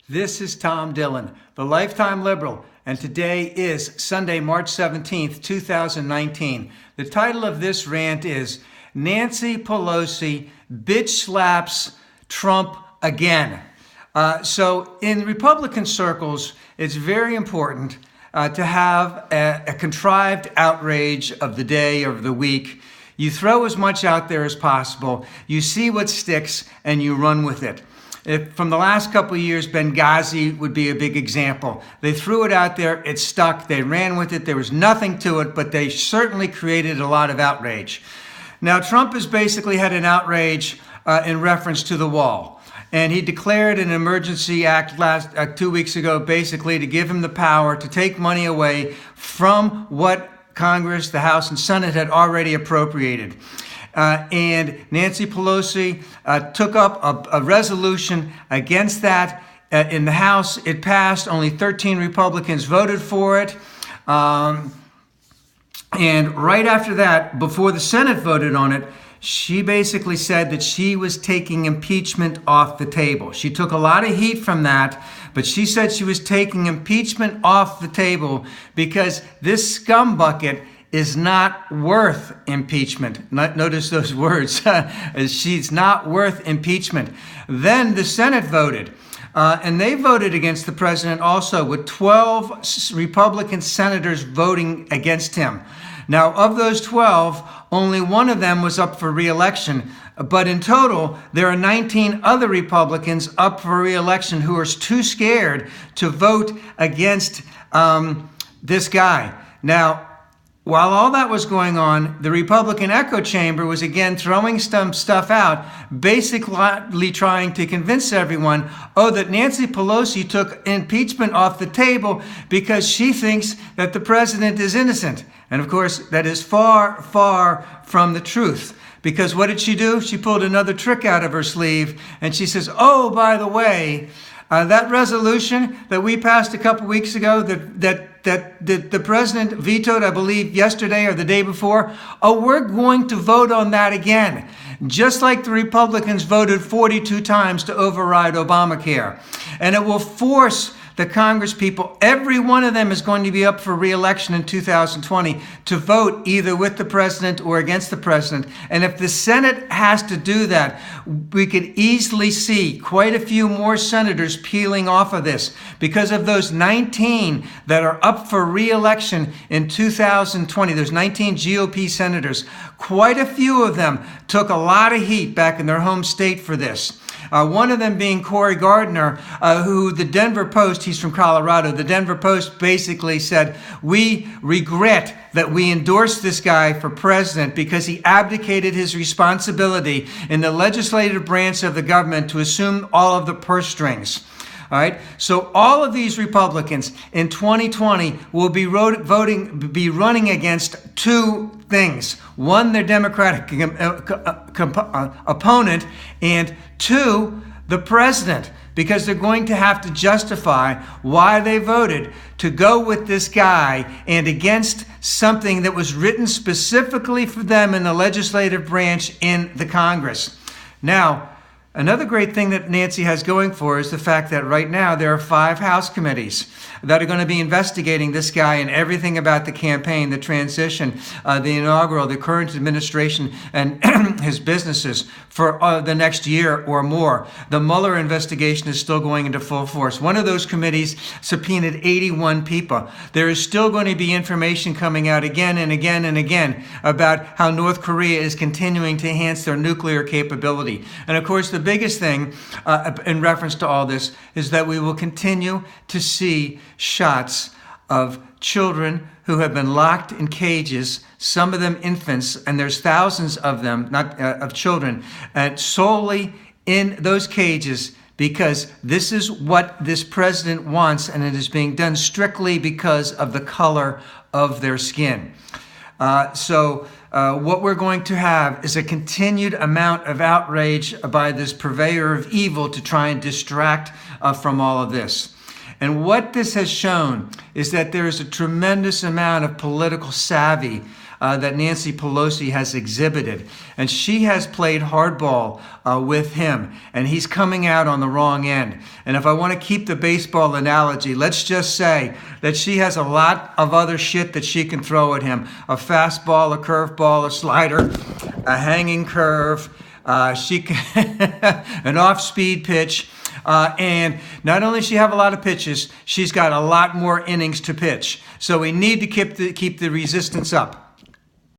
This is Tom Dillon, the Lifetime Liberal, and today is Sunday, March 17th, 2019. The title of this rant is Nancy Pelosi Bitch Slaps Trump Again. So in Republican circles, it's very important to have a contrived outrage of the day or of the week. You throw as much out there as possible, you see what sticks, and you run with it. From the last couple of years, Benghazi would be a big example. They threw it out there, it stuck, they ran with it, there was nothing to it, but they certainly created a lot of outrage. Now, Trump has basically had an outrage in reference to the wall. And he declared an emergency act 2 weeks ago, basically to give him the power to take money away from what Congress, the House, and Senate had already appropriated. And Nancy Pelosi took up a resolution against that in the House. It passed. Only 13 Republicans voted for it. And right after that, before the Senate voted on it, she basically said that she was taking impeachment off the table. She took a lot of heat from that, but she said she was taking impeachment off the table because this scumbucket is not worth impeachment. Notice those words. She's not worth impeachment. Then the Senate voted. And they voted against the president also, with 12 Republican senators voting against him. Now, of those 12, only one of them was up for re-election. But in total, there are 19 other Republicans up for re-election who are too scared to vote against this guy. Now, while all that was going on, the Republican echo chamber was again throwing some stuff out, basically trying to convince everyone, that Nancy Pelosi took impeachment off the table because she thinks that the president is innocent. And of course, that is far, far from the truth. Because what did she do? She pulled another trick out of her sleeve, and she says, by the way, that resolution that we passed a couple weeks ago that the president vetoed, I believe, yesterday or the day before, we're going to vote on that again. Just like the Republicans voted 42 times to override Obamacare. And it will force the Congress people, every one of them is going to be up for re-election in 2020, to vote either with the president or against the president. And if the Senate has to do that, we could easily see quite a few more senators peeling off of this. Because of those 19 that are up for re-election in 2020, those 19 GOP senators, quite a few of them took a lot of heat back in their home state for this. One of them being Cory Gardner, who the Denver Post, he's from Colorado, the Denver Post basically said, we regret that we endorsed this guy for president because he abdicated his responsibility in the legislative branch of the government to assume all of the purse strings. All right. So all of these Republicans in 2020 will be running against two things. One, their Democratic opponent, and two, the president, because they're going to have to justify why they voted to go with this guy and against something that was written specifically for them in the legislative branch in the Congress. Now, another great thing that Nancy has going for her is the fact that right now there are 5 House committees that are going to be investigating this guy and everything about the campaign, the transition, the inaugural, the current administration, and his businesses for the next year or more. The Mueller investigation is still going into full force. One of those committees subpoenaed 81 people. There is still going to be information coming out again and again and again about how North Korea is continuing to enhance their nuclear capability. And of course, the biggest thing in reference to all this is that we will continue to see shots of children who have been locked in cages, some of them infants, and there's thousands of them, of children, solely in those cages because this is what this president wants, and it is being done strictly because of the color of their skin. What we're going to have is a continued amount of outrage by this purveyor of evil to try and distract from all of this. And what this has shown is that there is a tremendous amount of political savvy that Nancy Pelosi has exhibited. And she has played hardball with him, and he's coming out on the wrong end. And if I want to keep the baseball analogy, let's just say that she has a lot of other shit that she can throw at him. A fastball, a curveball, a slider, a hanging curve, she can an off-speed pitch. And not only does she have a lot of pitches, she's got a lot more innings to pitch. So we need to keep the resistance up.